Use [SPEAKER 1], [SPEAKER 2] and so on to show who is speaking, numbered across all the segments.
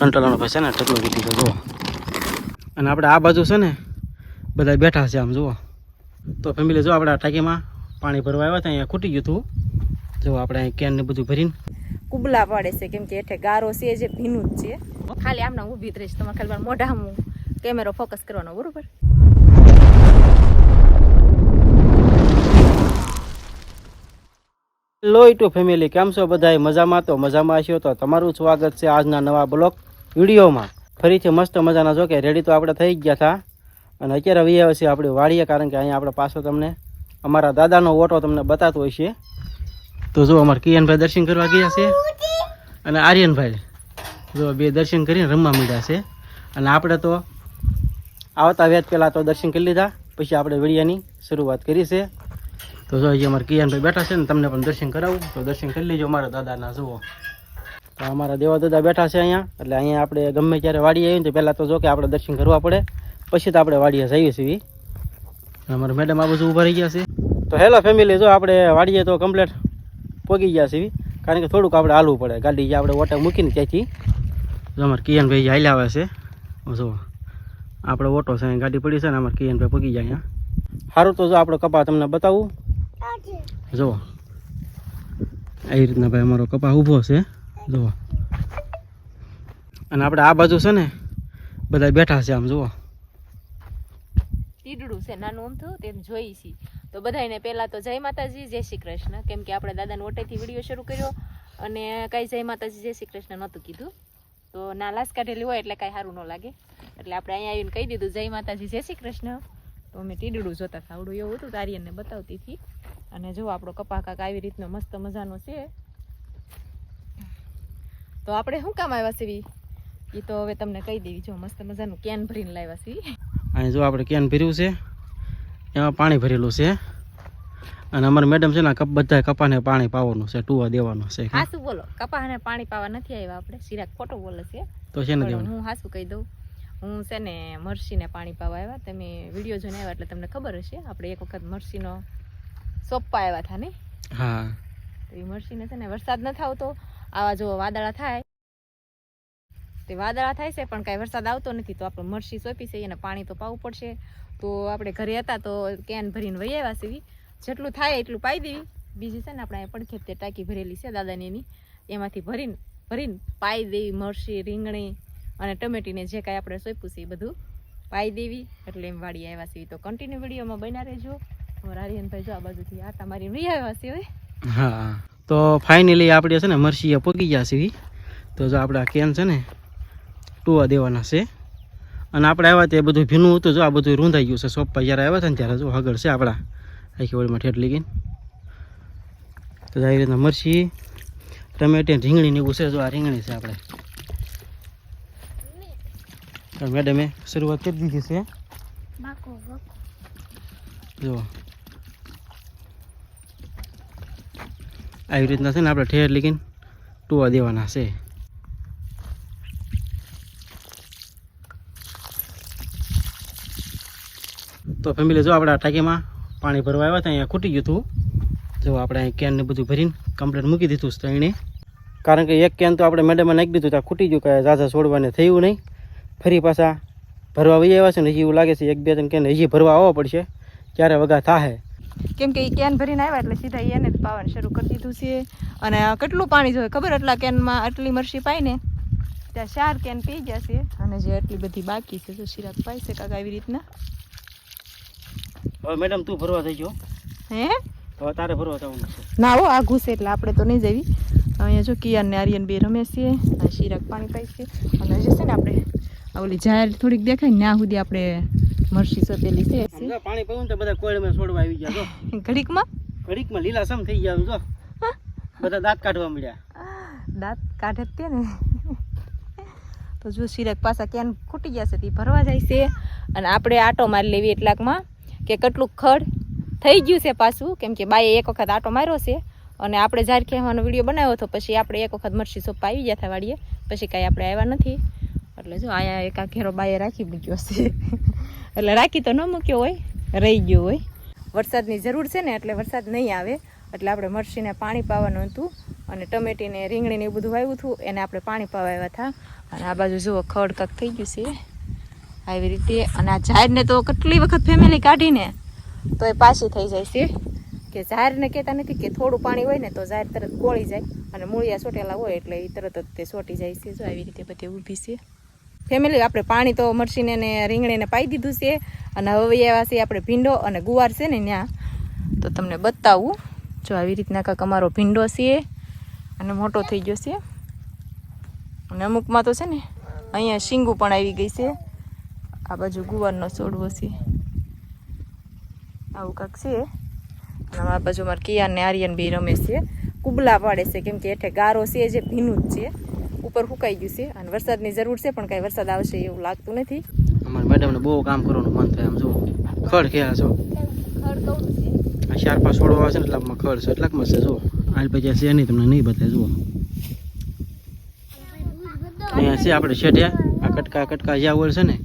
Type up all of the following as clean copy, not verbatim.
[SPEAKER 1] કંટાળાનો ભાઈ છે ને ઢગલો કીધી તો જુઓ. અને આપણે આ બાજુ છે ને બધા બેઠા છે આમ જુઓ. તો ફેમિલી જો આપણે આ ટાંકીમાં પાણી ભરવા આવ્યા હતા, અહીંયા ખૂટી ગયું હતું. જો આપણે અહીં કેન ને બધું ભરીને
[SPEAKER 2] કુબલા પાડે છે, કેમ કે એટલે ગારો છે જે ભીનું જ છે. ખાલી આમના ઊભી જ રહીશ, તમારે ખાલી મોઢા હું કેમેરો ફોકસ કરવાનો, બરોબર?
[SPEAKER 1] હેલો યુટ્યુબ ફેમિલી, કેમ છો બધાય? મજામાં? તો મજામાં હશો તો તમારું સ્વાગત છે આજના નવા બ્લોગ વિડીયોમાં. ફરીથી મસ્ત મજાના જો કે રેડી તો આપણે થઈ ગયા હતા અને અત્યારે આવી આવ્યા છીએ આપણે વાડીએ, કારણ કે અહીંયા આપણે પાછો તમને અમારા દાદાનો ઓટો તમને બતાતો હોય છે. તો જો અમારા કિયનભાઈ દર્શન કરવા ગયા છે અને આર્યનભાઈ જો બે દર્શન કરીને રમવા માંડ્યા છે. અને આપણે તો આવતા વેત પહેલાં તો દર્શન કરી લીધા, પછી આપણે વિડીયાની શરૂઆત કરી છે. તો જો અહીંયા અમારા કિયનભાઈ બેઠા છે ને તમને પણ દર્શન કરાવું, તો દર્શન કરી લેજો અમારા દાદાના. જુઓ તો અમારા દેવા દાદા બેઠા છે અહીંયા, એટલે અહીંયા આપણે ગમે ત્યારે વાડીએ આવીએ ને તો પહેલાં તો જો કે આપણે દર્શન કરવા પડે, પછી તો આપણે વાડીએ જઈએ છીએ. અમારા મેડમ આ બધું ઊભા રહી ગયા છે. તો હેલો ફેમિલી, જો આપણે વાડીએ તો કમ્પ્લીટ પહોંચી ગયા છીએ, કારણ કે થોડુંક આપણે હાલવું પડે. ગાડી જે આપણે ઓટા મૂકીને ત્યાંથી જો અમારા કિયનભાઈ હાલ્યા આવે છે. જો આપણે ઓટો છે, ગાડી પડી છે ને અમારા કિયનભાઈ પહોંચી જાય અહીંયા. સારું, તો જો આપણો કપા તમને બતાવું. જુઓ આવી રીતના ભાઈ અમારો કપા ઊભો છે. જુઓ અને આપણે આ બાજુ છે ને બધા બેઠા છે આમ. જુઓ
[SPEAKER 2] તીડડું છે નાનું અમથું, તેમ જોઈ છી. તો બધાને પહેલા તો જય માતાજી, જય શ્રી કૃષ્ણ. કેમ કે આપણે દાદાને ઓટેથી વિડીયો શરૂ કર્યો અને કાંઈ જય માતાજી જય શ્રી કૃષ્ણ નહોતું કીધું, તો ના લાશ કાઢેલી હોય એટલે કાંઈ સારું ન લાગે. એટલે આપણે અહીંયા આવીને કહી દીધું જય માતાજી જય શ્રી કૃષ્ણ. તો અમે તીડડું જોતા હતા, આવડું એવું હતું, તારીયનને બતાવતી હતી. અને જો આપણો કપા કાક આવી રીતનો મસ્ત મજાનો છે. તો આપણે શું કામ આવ્યા છીએ એ તો હવે તમને કહી દેવી. જો મસ્ત મજાનું કેન ભરીને લાવ્યા છીએ.
[SPEAKER 1] અહીં જો આપણે કેન ભર્યું છે, એમાં પાણી ભરેલું છે. અને અમારા મેડમ છે ને બધા કપાને પાણી પાવાનું છે, ટુવા દેવાનું છે.
[SPEAKER 2] હાસું બોલો, કપાને પાણી પાવા નથી આવ્યા આપણે, સિરાક ખોટો બોલે છે.
[SPEAKER 1] તો છે ને દેવાનું,
[SPEAKER 2] હું હાસું કહી દઉં, હું છે ને મરસીને પાણી પાવા આવ્યા. તમે વિડીયો જોઈને આવ્યા એટલે તમને ખબર હશે, આપણે એક વખત મરસીનો સોપ્પા આવ્યા હતા ને.
[SPEAKER 1] હા,
[SPEAKER 2] તો એ મરસીને છે ને વરસાદ ન આવતો, આવા જો વાદળા થાય તે વાદળા થાય છે પણ કાંઈ વરસાદ આવતો નથી. તો આપણે મરસી સોંપી છે, એને પાણી તો પાવું પડશે. તો આપણે ઘરે હતા તો કેન ભરીને વહી આવ્યા છીએ, જેટલું થાય એટલું પાઈ દેવી. બીજી છે ને આપણે અહીંયા પડખે તે ટાંકી ભરેલી છે દાદાની, એની એમાંથી ભરીને પાઈ દેવી. મરસી, રીંગણી અને ટમેટીને જે કાંઈ આપણે સોંપ્યું છે એ બધું પાઈ દેવી. એટલે એમ વાડી આવ્યા છીએ. તો કન્ટિન્યુ વિડીયોમાં બન્યા રહેજો. આર્યનભાઈ જો આ બાજુથી આટા મારી વહી આવ્યા છે હવે.
[SPEAKER 1] હા, તો ફાઇનલી આપણે છે ને મરસીએ પકી ગયા છીએ. તો જો આપણે આ કેન છે ને ટુવા દેવાના છે. અને આપણે આવ્યા તે બધું ભીનું હતું, જો આ બધું રૂંધાઈ ગયું છે. સોપ્પા જ્યારે આવ્યા હતા ને ત્યારે જો હગડ છે આપણા આખી ઓળીમાં ઠેઠલી ગઈ. તો આવી રીતના મરસી, ટમેટી, રીંગણી એવું છે. જો આ રીંગણી છે આપણે મેડમે શરૂઆત કરી દીધી છે. જો આવી રીતના છે ને આપણે ઠેર લીકીને ટુવા દેવાના છે. તો ફેમિલી જો આપણે આ ટાંકીમાં પાણી ભરવા આવ્યા હતા, અહીંયા ખૂટી ગયું હતું. જો આપણે અહીં કેનને બધું ભરીને કમ્પ્લીટ મૂકી દીધું છે એણે, કારણ કે એક કેન તો આપણે મેડમે નાખી દીધું ત્યાં ખૂટી ગયું, કાંઈ ઝાઝા છોડવાને થયું નહીં. ફરી પાછા ભરવા વહી આવ્યા છે ને, હજી એવું લાગે છે 1-2 કેન હજી ભરવા આવવા પડશે, ત્યારે વગા થાય. કેમ કે એ કેન ભરીને આવ્યા એટલે સીધા એને પાવાનું શરૂ કરી દીધું છે. અને કેટલું પાણી જોઈએ ખબર? એટલા કેનમાં આટલી મરસી પાઈ ને ત્યાં 4 કેન પી ગયા છે. અને જે આટલી બધી બાકી છે તો સિરાક પાઈ છે કાંક આવી રીતના. હવે મેડમ તું ભરવા થઈ ગયો હે? હવે તારે ભરવા જવાનું છે ના? હો આ ઘૂસે એટલે આપણે તો નહીં જવી. અહીંયા જો કિયાન ને આર્યન બે રમે છે, સિરાક પાણી પાઈ છે. અને જે છે ને આપણે ઓલી જાહેર થોડીક દેખાય ને ત્યાં સુધી આપણે મરસી સોપેલી છે. પાણી પીવું તો બધા કોળીમાં છોડવા આવી ગયા. જો ઘડીકમાં લીલાસમ થઈ ગયા. જો બધા દાંત કાઢવા મળ્યા. દાંત કાઢે જ તે ને. તો જો સિરાક પાછા ક્યાં ખૂટી ગયા છે તે ભરવા જાય છે. અને આપણે આટો મારી લેવી એટલાકમાં કે કેટલું ખડ થઈ ગયું છે પાછું. કેમ કે બાએ એક વખત આટો માર્યો છે અને આપણે ઝાર ખેવાનો વિડીયો બનાવ્યો હતો, પછી આપણે એક વખત મરસી સોપા આવી ગયા હતા વાડીએ, પછી કાંઈ આપણે આવ્યા નથી. એટલે જો અહીંયા એક આ ઘેરો બાએ રાખી મૂક્યો છે. એટલે રાખી તો ન મૂક્યો હોય, રહી ગયો હોય. વરસાદની જરૂર છે ને એટલે વરસાદ નહીં આવે એટલે આપણે મરસીને પાણી પાવાનું હતું. અને ટમેટીને રીંગણીને એવું બધું વાવ્યું હતું, એને આપણે પાણી પાવા આવ્યા હતા.
[SPEAKER 2] અને આ બાજુ જુઓ ખડ કાક થઈ ગયું છે આવી રીતે. અને આ ઝાડને તો કેટલી વખત ફેમિલી કાઢીને તો એ પાછી થઈ જાય છે. કે ઝાડને કહેતા નથી કે થોડું પાણી હોય ને તો ઝાડ તરત ગોળી જાય અને મૂળિયા સોટેલા હોય એટલે એ તરત જ તે સોટી જાય છે. જો આવી રીતે બધી ઊભી છે ફેમિલી. આપણે પાણી તો મરસીને ને રીંગણીને પાઈ દીધું છે અને હવે એવા છે આપણે ભીંડો અને ગુવાર છે ને ત્યાં તો તમને બતાવું. જો આવી રીતના કાંક અમારો ભીંડો છે અને મોટો થઈ ગયો છે. અને અમુકમાં તો છે ને અહીંયા શીંગું પણ આવી ગઈ છે. આ બાજુ ગુવારનો છોડવો છે આવું કાંક છે. અને આ બાજુ મારે કિયાન ને આર્યન બી રમે છે. કુબલા પાડે છે કેમ કે હેઠે ગારો છે જે ભીનું જ છે, ઉપર સુકાઈ ગયું છે અને વરસાદની જરૂર છે પણ કાંઈ વરસાદ આવશે એવું લાગતું નથી.
[SPEAKER 1] અમારા મેડમને બહુ કામ કરવાનું મન થાય. આમ જુઓ ખડ ખેલા છો,
[SPEAKER 2] ખડ કવડું છે.
[SPEAKER 1] આ 4-5 છોડવા આવે છે ને એટલામાં ખડ છે, એટલામાં છે. જુઓ આલ પછી છે નહીં, તમને નહીં બતાવે. જુઓ અહીંયા છે આપણે શેઠિયા. આ કટકા જ્યાં ઓળ છે ને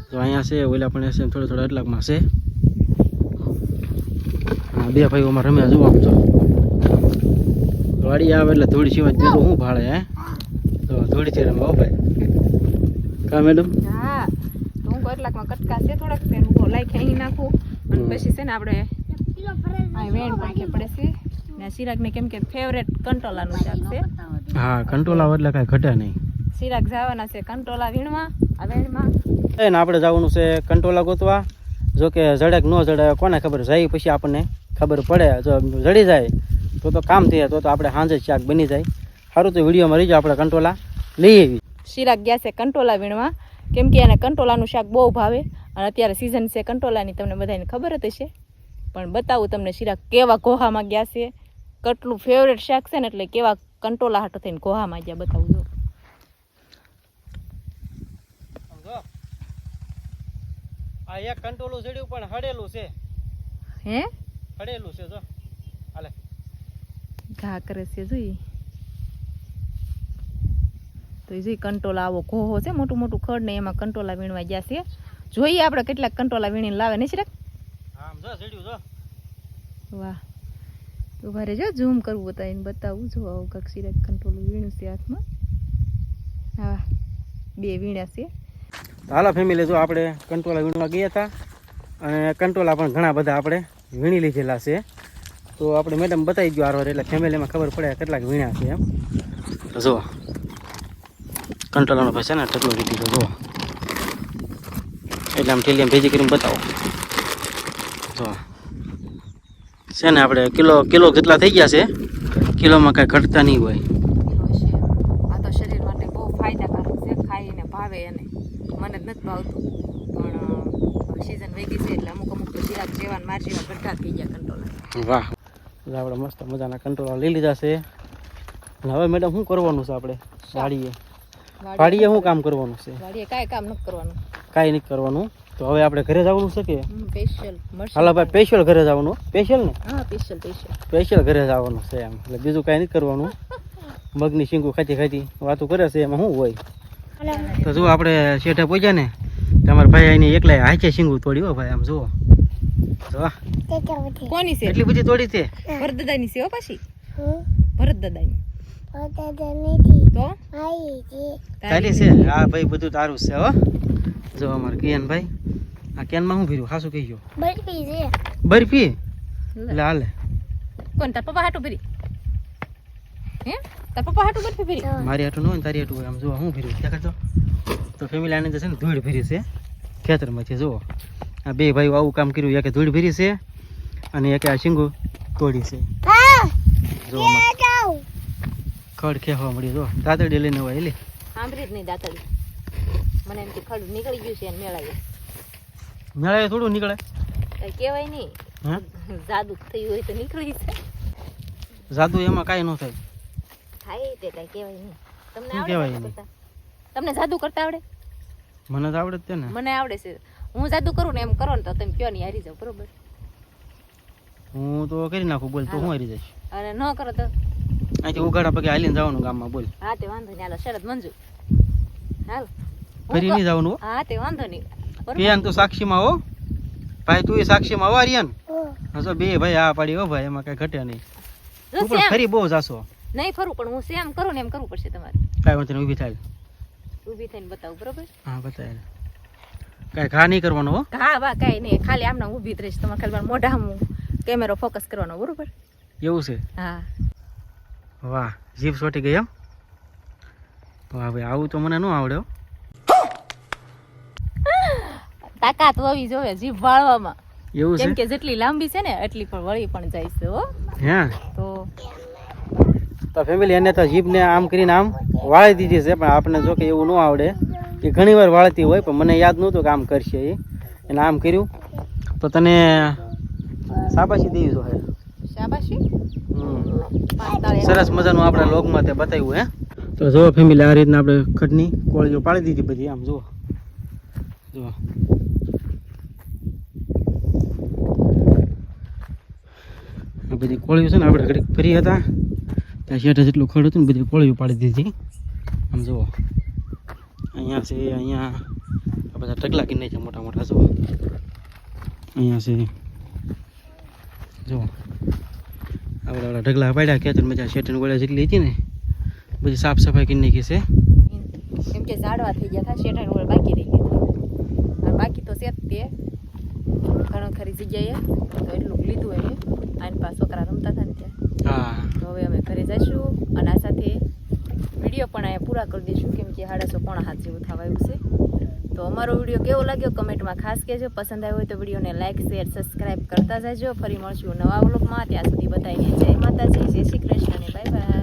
[SPEAKER 1] તો અહીંયા છે, ઓલા પણ છે થોડા એટલામાં છે. હા, 2 ભાઈઓમાં રમ્યા. જુઓ આમ તો વાડી આવે એટલે ધૂળ સિવાય બીજું શું ભાડે હે? તો ધૂળથી રમે હો ભાઈ. કા મેડમ?
[SPEAKER 2] હા, તો હું કેટલાકમાં કટકા છે થોડાક તે હું લાઈ ખેંચી નાખું અને પછી છે ને આપણે આ વેણ પણ કે પડે છે ને સિરાગને કેમ કે ફેવરેટ કંટોલાનું શાક છે.
[SPEAKER 1] હા, કંટોલા એટલે કાંઈ ઘટે નહીં.
[SPEAKER 2] સિરાગ જવાના છે કંટોલા વીણવા આ વેણમાં.
[SPEAKER 1] ને આપણે જવાનું છે કંટોલા ગોતવા. જો કે જડે કે ન જડે કોને ખબર, જાય પછી આપણને ખબર પડે. જો જડી જાય તો કામ થયા, તો આપણે સાંજે શાક બની જાય. સારું તો વિડીયોમાં રહીજો, આપણે કંટોલા લઈ આવી.
[SPEAKER 2] સિરાગ ગયા છે કંટોલા વીણવા કેમ કે એને કંટોલાનું શાક બહુ ભાવે અને અત્યારે સિઝન છે કંટોલાની, તમને બધાને ખબર જ હશે. પણ બતાવું તમને સિરાગ કેવા કોહામાં ગયા છે, કેટલું ફેવરેટ શાક છે ને એટલે કેવા કંટોલા હાટો થઈને કોહામાં ગયા બતાવું. જો
[SPEAKER 1] આ એક કંટોલું જડ્યું પણ હડેલું છે.
[SPEAKER 2] હે
[SPEAKER 1] હડેલું છે. જો હાલે
[SPEAKER 2] ઘા કરે છે જોઈ તો એ જોઈ કંટોલા આવો ઘોહો છે, મોટું મોટું ખડ ને એમાં કંટોલા વીણવા ગયા છે. જોઈએ આપણે કેટલાક કંટોલા વીણીને લાવે ને સિરાગ.
[SPEAKER 1] આમ જો જડ્યું. જો
[SPEAKER 2] વાહ, તો ભારે જો ઝૂમ કરવું તો એને બતાવું. જો આવું કાંક સિરાગ કંટોલું વીણું છે હાથમાં. હા, 2 વીણ્યા છે.
[SPEAKER 1] હાલો ફેમિલી, જો આપણે કંટોલા વીણવા ગયા હતા અને કંટોલા પણ ઘણા બધા આપણે વીણી લીધેલા છે. તો આપણે મેડમ બતાવી ગયો આરવાર એટલે ફેમિલીમાં ખબર પડે કેટલાક વીણ્યા છે એમ. તો જુઓ કંટોલાનો ભાઈ છે ને ઢગલો લીધી તો જુઓ એટલે આમ ઠેલી ભેજી કરીને બતાવો. જો છે ને આપણે કિલો જેટલા થઈ ગયા છે. કિલોમાં કાંઈ ઘટતા નહીં હોય.
[SPEAKER 2] આ તો શરીર માટે બહુ ફાયદાકારક છે, ખાઈને ભાવે અને મને જ નથી ભાવતું પણ સિઝન વહી ગઈ છે એટલે અમુક તો સિરાગ જેવા માર જેવા ગઢા થઈ ગયા કંટોલા.
[SPEAKER 1] વાહ, આપણે મસ્ત મજાના કંટોલા લઈ લીધા છે. અને હવે મેડમ શું કરવાનું છે આપણે વાડીએ શું કામ કરવાનું છે?
[SPEAKER 2] વાડીએ કાંઈ કામ નથી કરવાનું,
[SPEAKER 1] કાંઈ નથી કરવાનું. તો હવે આપણે ઘરે જવાનું છે કે
[SPEAKER 2] સ્પેશિયલ મળશે.
[SPEAKER 1] હાલો ભાઈ, સ્પેશિયલ ઘરે જવાનું. સ્પેશિયલ ને?
[SPEAKER 2] હા, સ્પેશિયલ
[SPEAKER 1] સ્પેશિયલ ઘરે જવાનું છે એમ. એટલે બીજું કાંઈ નથી કરવાનું. મગની શીંગું ખાતી વાતું કરે છે, એમાં શું હોય? તો જુઓ આપણે શેઠે પહોંચ્યા ને તમારા ભાઈ આની એકલા હાચે શીંગું તોડી. હો ભાઈ, આમ જુઓ
[SPEAKER 2] કોની છે?
[SPEAKER 1] એટલી બધી તોડી છે.
[SPEAKER 2] ભરતદાદાની છે હો પાછી. ભરતદાદાની તો
[SPEAKER 1] તારી છે. હા ભાઈ, બધું તારું જ છે. હો જો અમારે કિયાન ભાઈ આ કેનમાં શું ભર્યું? ખાસું કહી ગયો બરફી. એટલે હાલે.
[SPEAKER 2] કોણ તાર પપ્પા હાટું ભરી? હે તાર પપ્પા હાટું બરફી ભરી?
[SPEAKER 1] મારી હાટું ન હોય ને તારી હાટું હોય. આમ જો શું ભર્યું ત્યાં કરતો. તો ફેમિલી આને છે ને ધૂળ ભરી છે ખેતરમાંથી. જુઓ આ 2 ભાઈઓ આવું કામ કર્યું. એકે ધૂળ ભરી છે અને એકે આ શીંગું તોડી છે. જો ખડ ખેવા મળી. જો દાતરડી લઈને હોય એટલે
[SPEAKER 2] સાંભળી જ નહીં દાતડી. મને એમ કે ખડ નીકળી ગયું છે અને મેળાયું.
[SPEAKER 1] મેળાએ થોડું નીકળે.
[SPEAKER 2] કઈ કહેવાય નહીં.
[SPEAKER 1] હા,
[SPEAKER 2] જાદુ થયું હોય તો નીકળી જાય.
[SPEAKER 1] જાદુ એમાં કાંઈ ન થાય.
[SPEAKER 2] થાય તે કઈ કહેવાય નહીં. તમને
[SPEAKER 1] શું
[SPEAKER 2] આવડે
[SPEAKER 1] કહેવાય
[SPEAKER 2] જાદુ
[SPEAKER 1] નહીં?
[SPEAKER 2] કરતા? તમને જાદુ કરતા આવડે?
[SPEAKER 1] મને તો આવડે જ છે ને.
[SPEAKER 2] મને આવડે છે. હું જાદુ કરું ને એમ કરો ને તો તમે કયો નહીં હારી જાવ. બરોબર?
[SPEAKER 1] હું તો કરી નાખું. બોલ તો હું હારી જઈશ.
[SPEAKER 2] અને ન કરો તો
[SPEAKER 1] અહીંથી ઉઘાડા પગે હાલીને જવાનું ગામમાં. બોલ
[SPEAKER 2] હા તે વાંધો નહીં. હાલો શરત મંજૂર. હાલ
[SPEAKER 1] ફરી નહીં જવાનું.
[SPEAKER 2] હા તે વાંધો નહીં.
[SPEAKER 1] પિયાન તો સાક્ષીમાં હો ભાઈ, તું એ સાક્ષીમાં હો આર્યન. હસો 2 ભાઈ આ પાડી. હો ભાઈ, એમાં કઈ ઘટે નહીં. તું પણ ફરી બહુ જાશો.
[SPEAKER 2] નહીં ફરું પણ હું સેમ કરું ને એમ કરવું પડશે તમારે.
[SPEAKER 1] કાંઈ વાંધો નહીં, ઊભી થાય.
[SPEAKER 2] ઊભી થઈને બતાવું બરોબર
[SPEAKER 1] હા બતાય કાંઈ ઘા નહીં કરવાનો હો
[SPEAKER 2] હા વાહ કાંઈ નહીં ખાલી આમના ઊભી જ રહીશ તમારે ખાલી મારા મોઢામાં કેમેરો ફોકસ કરવાનો બરોબર
[SPEAKER 1] એવું છે
[SPEAKER 2] હા
[SPEAKER 1] વાહ જીભ ચોટી ગઈ એમ વાહ ભાઈ આવું તો મને ન આવડે હો
[SPEAKER 2] તાકાત હોવી જોઈએ જીભ વાળવામાં
[SPEAKER 1] એવું
[SPEAKER 2] કેમ
[SPEAKER 1] છે
[SPEAKER 2] કે જેટલી લાંબી છે ને એટલી પણ વળી પણ જાય છે હો
[SPEAKER 1] હે
[SPEAKER 2] તો
[SPEAKER 1] ફેમિલી એને તો જીભને આમ કરીને આમ વાળી દીધી છે પણ આપણે જો કે એવું ન આવડે એ ઘણી વાર વાળતી હોય પણ મને યાદ નહોતું કે આમ કરશે એને આમ કર્યું તો તને શાબાશી દેવી જોઈએ
[SPEAKER 2] શાબાશી
[SPEAKER 1] સરસ મજાનું આપણા લોગમાં તે બતાવ્યું હે તો જો ફેમિલી આ રીતના આપણે ખડની કોળીઓ પાડી દીધી બધી આમ જુઓ જુઓ આ બધી કોળીઓ છે ને આપણે ઘડીક ફરી હતા ત્યાં શેઠે જેટલું ખડ હતું ને બધી કોળીઓ પાડી દીધી આમ જુઓ અહીંયા છે અહીંયા આ બધા ટકલા કિન્ને છે મોટા મોટા જુઓ અહીંયા છે જુઓ આપણા ઢગલા પાડ્યા ખેતર મજા શેઠની ગોળ્યા જેટલી હતી ને બધી સાફ સફાઈ કરી નાખી છે
[SPEAKER 2] કેમ કે ઝાડવા થઈ ગયા હતા શેઠાની ઓળ બાકી રહી ગઈ અને બાકી તો છે જ તે ઘણો ખરી જગ્યાએ તો એટલું લીધું એને આની પાસે છોકરા રમતા હતા ને ત્યાં
[SPEAKER 1] હા
[SPEAKER 2] તો હવે અમે ઘરે જઈશું અને આ સાથે વિડીયો પણ અહીંયા પૂરા કરી દઈશું કેમ કે 7:30 જેવું થવા આવ્યું છે તો અમારો વિડીયો કેવો લાગ્યો કમેન્ટમાં ખાસ કહેજો પસંદ આવ્યો હોય તો વિડીયોને લાઇક શેર સબસ્ક્રાઈબ કરતા જજો ફરી મળશું નવા વ્લોગમાં ત્યાં સુધી બધાને જય માતાજી જય શ્રી કૃષ્ણ અને બાય બાય